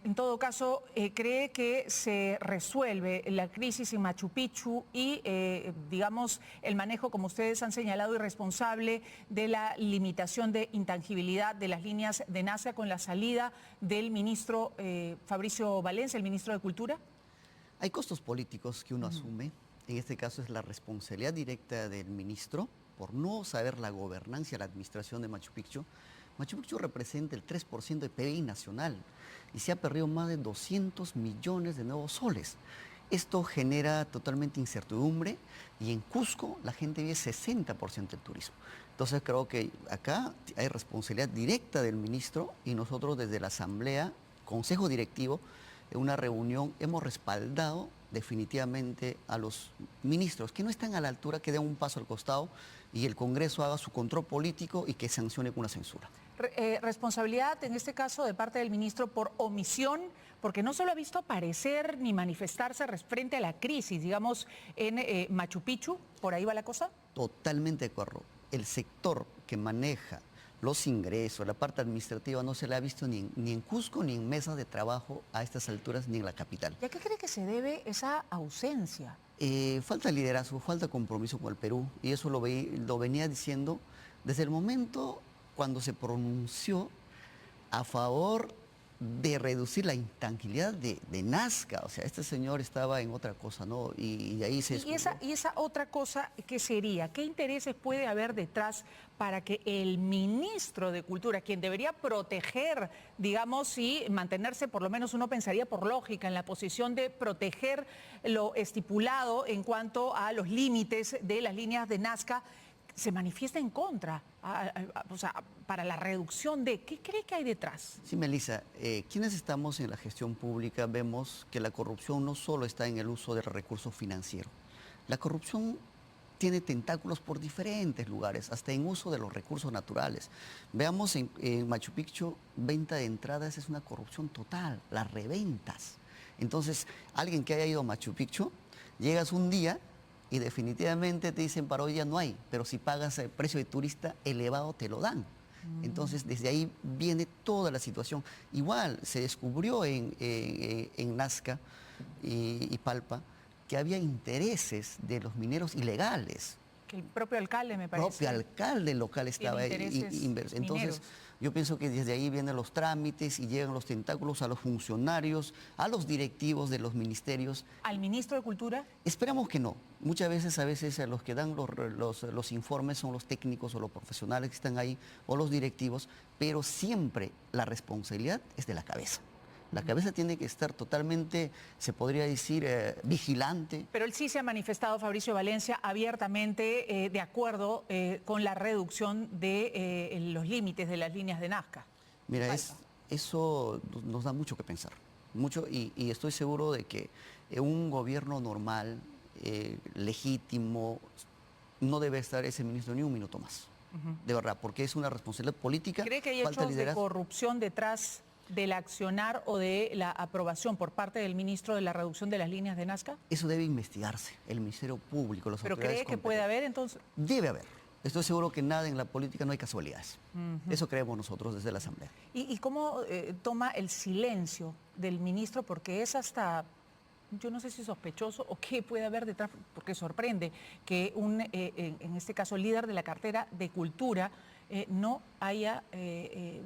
En todo caso, ¿cree que se resuelve la crisis en Machu Picchu y, digamos, el manejo, como ustedes han señalado, irresponsable de la limitación de intangibilidad de las líneas de Nazca con la salida del ministro Fabricio Valencia, el ministro de Cultura? Hay costos políticos que uno asume. En este caso es la responsabilidad directa del ministro por no saber la gobernanza y la administración de Machu Picchu. Machu Picchu representa el 3% del PBI nacional y se ha perdido más de 200 millones de nuevos soles. Esto genera totalmente incertidumbre y en Cusco la gente vive 60% del turismo. Entonces creo que acá hay responsabilidad directa del ministro y nosotros desde la Asamblea, Consejo Directivo, en una reunión hemos respaldado definitivamente a los ministros que no están a la altura, que den un paso al costado y el Congreso haga su control político y que sancione con una censura. Responsabilidad en este caso de parte del ministro por omisión, porque no se lo ha visto aparecer ni manifestarse frente a la crisis, digamos, en Machu Picchu. ¿Por ahí va la cosa? Totalmente de acuerdo. El sector que maneja los ingresos, la parte administrativa, no se la ha visto ni en Cusco, ni en mesas de trabajo a estas alturas, ni en la capital. ¿Y a qué cree que se debe esa ausencia? Falta liderazgo, falta compromiso con el Perú, y eso lo venía diciendo desde el momento cuando se pronunció a favor de reducir la intangibilidad de Nazca. O sea, este señor estaba en otra cosa, ¿no? Y ahí se ¿Y esa otra cosa qué sería? ¿Qué intereses puede haber detrás para que el ministro de Cultura, quien debería proteger, digamos, y mantenerse, por lo menos uno pensaría por lógica, en la posición de proteger lo estipulado en cuanto a los límites de las líneas de Nazca, se manifiesta en contra, o sea, para la reducción de... ¿Qué cree que hay detrás? Sí, Melissa, quienes estamos en la gestión pública vemos que la corrupción no solo está en el uso del recurso financiero. La corrupción tiene tentáculos por diferentes lugares, hasta en uso de los recursos naturales. Veamos en Machu Picchu, venta de entradas es una corrupción total, las reventas. Entonces, alguien que haya ido a Machu Picchu, llegas un día y definitivamente te dicen para hoy ya no hay, pero si pagas el precio de turista elevado te lo dan. Entonces desde ahí viene toda la situación. Igual se descubrió en Nazca y Palpa que había intereses de los mineros ilegales. Que el propio alcalde, me parece. El propio alcalde local estaba inverso. Entonces, yo pienso que desde ahí vienen los trámites y llegan los tentáculos a los funcionarios, a los directivos de los ministerios. ¿Al ministro de Cultura? Esperamos que no. Muchas veces, a veces, los que dan los informes son los técnicos o los profesionales que están ahí, o los directivos, pero siempre la responsabilidad es de la cabeza. La cabeza tiene que estar totalmente, se podría decir, vigilante. Pero él sí se ha manifestado, Fabricio Valencia, abiertamente de acuerdo con la reducción de los límites de las líneas de Nazca. Mira, eso nos da mucho que pensar. Mucho, y estoy seguro de que un gobierno normal, legítimo, no debe estar ese ministro ni un minuto más. De verdad, porque es una responsabilidad política. ¿Cree que hay hechos de corrupción detrás del accionar o de la aprobación por parte del ministro de la reducción de las líneas de Nazca? Eso debe investigarse, el Ministerio Público, las autoridades. ¿Pero cree que puede haber entonces? Debe haber. Estoy seguro que nada en la política no hay casualidades. Eso creemos nosotros desde la Asamblea. ¿Y cómo toma el silencio del ministro? Porque es hasta, yo no sé si sospechoso o qué puede haber detrás, porque sorprende que en este caso, líder de la cartera de Cultura no haya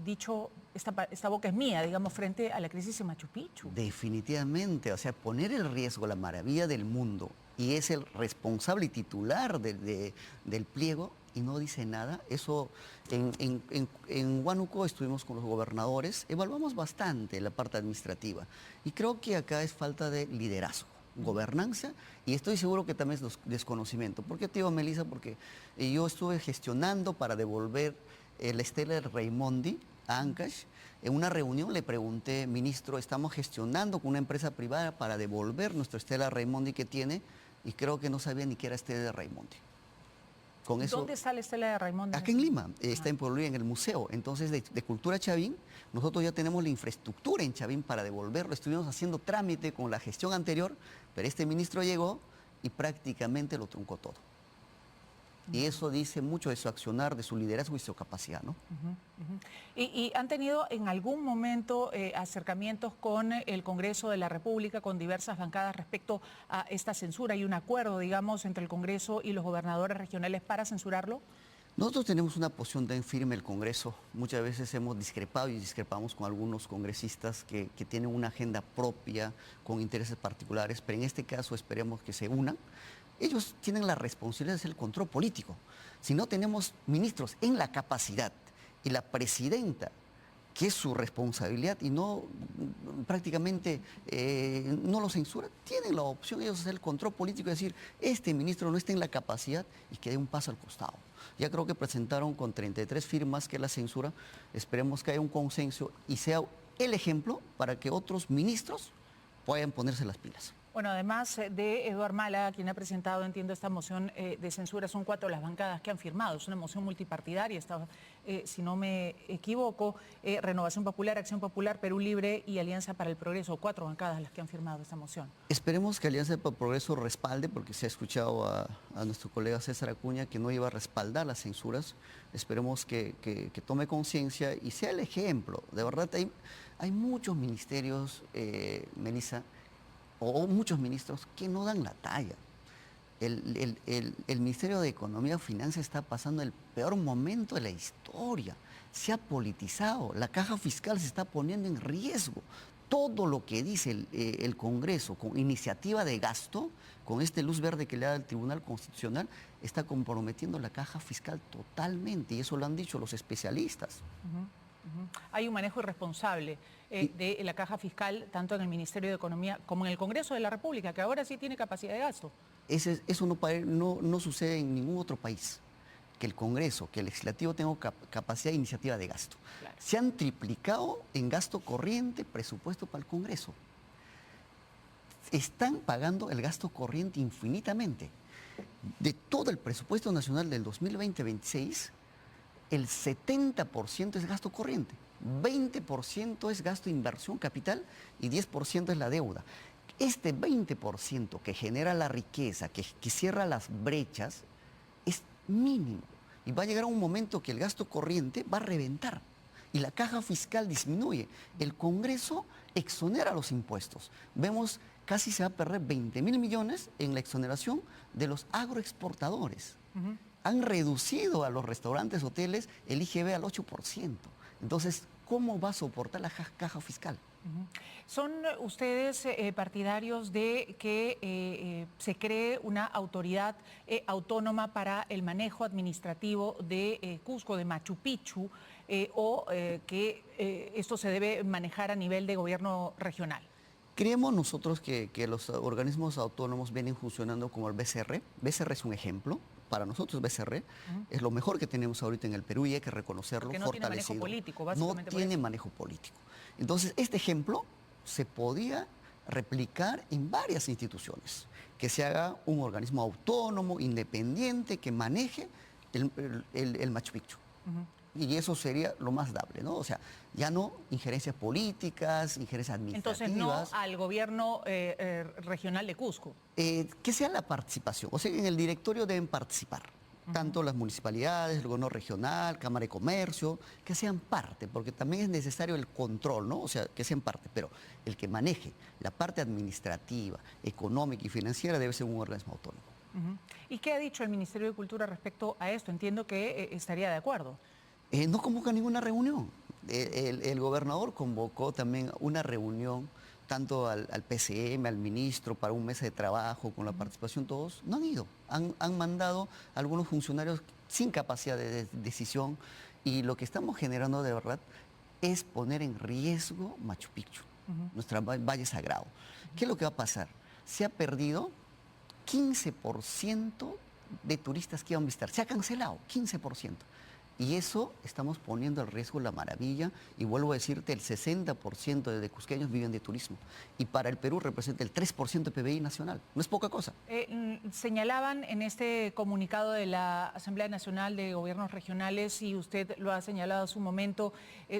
dicho, esta boca es mía, digamos, frente a la crisis en Machu Picchu. Definitivamente, o sea, poner en riesgo la maravilla del mundo y es el responsable y titular del pliego y no dice nada. Eso, en Huánuco estuvimos con los gobernadores, evaluamos bastante la parte administrativa y creo que acá es falta de liderazgo, gobernanza, y estoy seguro que también es desconocimiento. ¿Por qué te digo, Melissa? Porque yo estuve gestionando para devolver la estela de Raimondi a Ancash. En una reunión le pregunté, ministro, estamos gestionando con una empresa privada para devolver nuestra estela Raimondi que tiene, y creo que no sabía ni qué era estela de Raimondi. Con eso, ¿dónde está la estela de Raimondi? Acá en Lima, está en Pueblo, en el museo. Entonces, de Cultura Chavín, nosotros ya tenemos la infraestructura en Chavín para devolverlo. Estuvimos haciendo trámite con la gestión anterior, pero este ministro llegó y prácticamente lo truncó todo. Y eso dice mucho de su accionar, de su liderazgo y su capacidad, ¿no? ¿Y han tenido en algún momento acercamientos con el Congreso de la República, con diversas bancadas respecto a esta censura? ¿Hay un acuerdo, digamos, entre el Congreso y los gobernadores regionales para censurarlo? Nosotros tenemos una posición tan firme en el Congreso. Muchas veces hemos discrepado y discrepamos con algunos congresistas que tienen una agenda propia, con intereses particulares, pero en este caso esperemos que se unan. Ellos tienen la responsabilidad de hacer el control político. Si no tenemos ministros en la capacidad y la presidenta, que es su responsabilidad y no prácticamente no lo censura, tienen la opción ellos de hacer el control político y decir, este ministro no está en la capacidad y que dé un paso al costado. Ya creo que presentaron con 33 firmas que la censura, esperemos que haya un consenso y sea el ejemplo para que otros ministros puedan ponerse las pilas. Bueno, además de Eduardo Málaga, quien ha presentado, entiendo, esta moción de censura, son 4 las bancadas que han firmado. Es una moción multipartidaria, si no me equivoco, Renovación Popular, Acción Popular, Perú Libre y Alianza para el Progreso. 4 bancadas las que han firmado esta moción. Esperemos que Alianza para el Progreso respalde, porque se ha escuchado a nuestro colega César Acuña que no iba a respaldar las censuras. Esperemos que tome conciencia y sea el ejemplo. De verdad, hay muchos ministerios, Melissa, o muchos ministros que no dan la talla. El Ministerio de Economía y Finanzas está pasando el peor momento de la historia. Se ha politizado, la caja fiscal se está poniendo en riesgo. Todo lo que dice el Congreso con iniciativa de gasto, con este luz verde que le da el Tribunal Constitucional, está comprometiendo la caja fiscal totalmente, y eso lo han dicho los especialistas. Hay un manejo irresponsable de la caja fiscal, tanto en el Ministerio de Economía como en el Congreso de la República, que ahora sí tiene capacidad de gasto. Eso no sucede en ningún otro país, que el Congreso, que el Legislativo tenga capacidad de iniciativa de gasto. Claro. Se han triplicado en gasto corriente presupuesto para el Congreso. Están pagando el gasto corriente infinitamente. De todo el presupuesto nacional del 2020-26, el 70% es gasto corriente, 20% es gasto de inversión capital y 10% es la deuda. Este 20% que genera la riqueza, que cierra las brechas, es mínimo. Y va a llegar un momento que el gasto corriente va a reventar y la caja fiscal disminuye. El Congreso exonera los impuestos. Vemos casi se va a perder 20.000 millones en la exoneración de los agroexportadores. Han reducido a los restaurantes, hoteles, el IGB al 8%. Entonces, ¿cómo va a soportar la caja fiscal? ¿Son ustedes partidarios de que se cree una autoridad autónoma para el manejo administrativo de Cusco, de Machu Picchu, o que esto se debe manejar a nivel de gobierno regional? Creemos nosotros que los organismos autónomos vienen funcionando como el BCR. BCR es un ejemplo. Para nosotros BCR es lo mejor que tenemos ahorita en el Perú y hay que reconocerlo, porque no fortalecido. Tiene manejo político, básicamente. No tiene manejo político. Entonces, este ejemplo se podía replicar en varias instituciones. Que se haga un organismo autónomo, independiente, que maneje el Machu Picchu. Y eso sería lo más dable, ¿no? O sea, ya no injerencias políticas, injerencias administrativas. Entonces, no al gobierno regional de Cusco. Que sea la participación. O sea, en el directorio deben participar. Tanto las municipalidades, el gobierno regional, Cámara de Comercio, que sean parte, porque también es necesario el control, ¿no? O sea, que sean parte, pero el que maneje la parte administrativa, económica y financiera debe ser un organismo autónomo. ¿Y qué ha dicho el Ministerio de Cultura respecto a esto? Entiendo que estaría de acuerdo. No convoca ninguna reunión. El gobernador convocó también una reunión tanto al PCM, al ministro, para un mes de trabajo, con la participación todos. No han ido. Han mandado a algunos funcionarios sin capacidad de decisión y lo que estamos generando de verdad es poner en riesgo Machu Picchu, nuestro valle sagrado. ¿Qué es lo que va a pasar? Se ha perdido 15% de turistas que iban a visitar. Se ha cancelado 15%. Y eso estamos poniendo en riesgo la maravilla, y vuelvo a decirte, el 60% de cusqueños viven de turismo, y para el Perú representa el 3% de PBI nacional, no es poca cosa. Señalaban en este comunicado de la Asamblea Nacional de Gobiernos Regionales, y usted lo ha señalado hace un momento,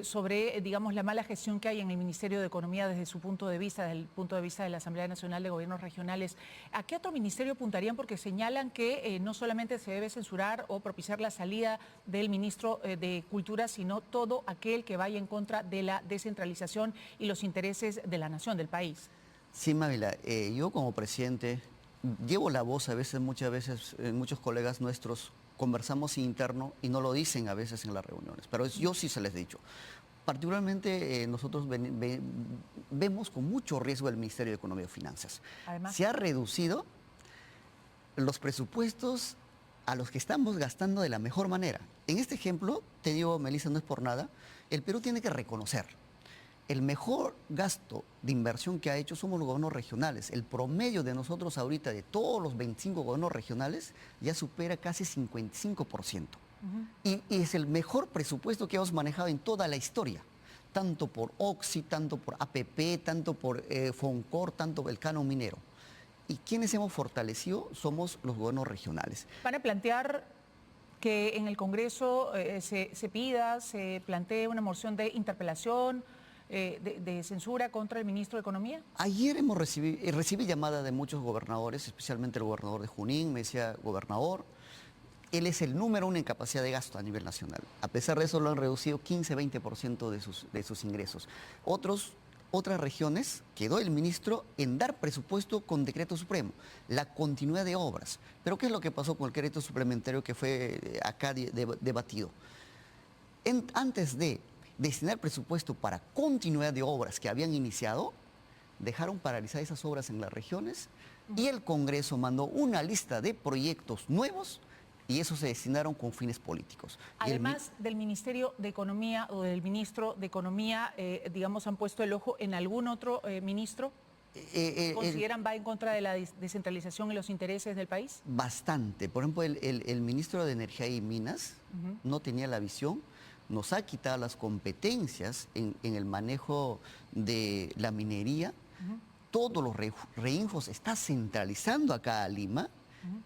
sobre, digamos, la mala gestión que hay en el Ministerio de Economía desde su punto de vista, desde el punto de vista de la Asamblea Nacional de Gobiernos Regionales. ¿A qué otro ministerio apuntarían? Porque señalan que no solamente se debe censurar o propiciar la salida del ministro de Cultura, sino todo aquel que vaya en contra de la descentralización y los intereses de la nación, del país. Sí, Mávila, yo como presidente llevo la voz muchas veces, muchos colegas nuestros conversamos interno y no lo dicen a veces en las reuniones, pero yo sí se les he dicho. Particularmente nosotros vemos con mucho riesgo el Ministerio de Economía y Finanzas. Además, se ha reducido los presupuestos a los que estamos gastando de la mejor manera. En este ejemplo, te digo, Melissa, no es por nada, el Perú tiene que reconocer, el mejor gasto de inversión que ha hecho somos los gobiernos regionales. El promedio de nosotros ahorita, de todos los 25 gobiernos regionales, ya supera casi 55%. Y es el mejor presupuesto que hemos manejado en toda la historia, tanto por Oxy, tanto por APP, tanto por Foncor, tanto por el canon minero. Y quienes hemos fortalecido somos los gobiernos regionales. ¿Van a plantear que en el Congreso se pida, se plantee una moción de interpelación, de censura contra el ministro de Economía? Ayer recibí llamada de muchos gobernadores, especialmente el gobernador de Junín. Me decía: gobernador, él es el número 1 en capacidad de gasto a nivel nacional. A pesar de eso lo han reducido 15-20% de sus ingresos. Otras regiones quedó el ministro en dar presupuesto con decreto supremo, la continuidad de obras. Pero ¿qué es lo que pasó con el decreto suplementario que fue acá debatido? Antes de destinar presupuesto para continuidad de obras que habían iniciado, dejaron paralizar esas obras en las regiones, y el Congreso mandó una lista de proyectos nuevos, y esos se destinaron con fines políticos. Además del Ministerio de Economía o del ministro de Economía, digamos, ¿han puesto el ojo en algún otro ministro? ¿Consideran va en contra de la descentralización y los intereses del país? Bastante. Por ejemplo, el ministro de Energía y Minas no tenía la visión, nos ha quitado las competencias en el manejo de la minería. Todos los reinfos está centralizando acá a Lima.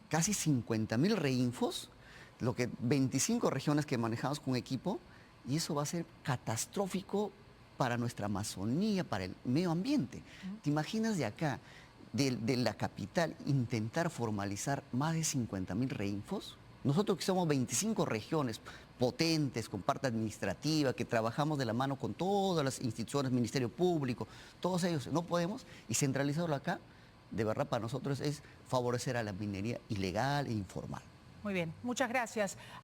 Casi 50.000 reinfos, 25 regiones que manejamos con equipo, y eso va a ser catastrófico para nuestra Amazonía, para el medio ambiente. ¿Te imaginas de acá, de la capital, intentar formalizar más de 50.000 reinfos? Nosotros que somos 25 regiones potentes, con parte administrativa, que trabajamos de la mano con todas las instituciones, Ministerio Público, todos ellos, no podemos, y centralizarlo acá, de verdad para nosotros es favorecer a la minería ilegal e informal. Muy bien, muchas gracias.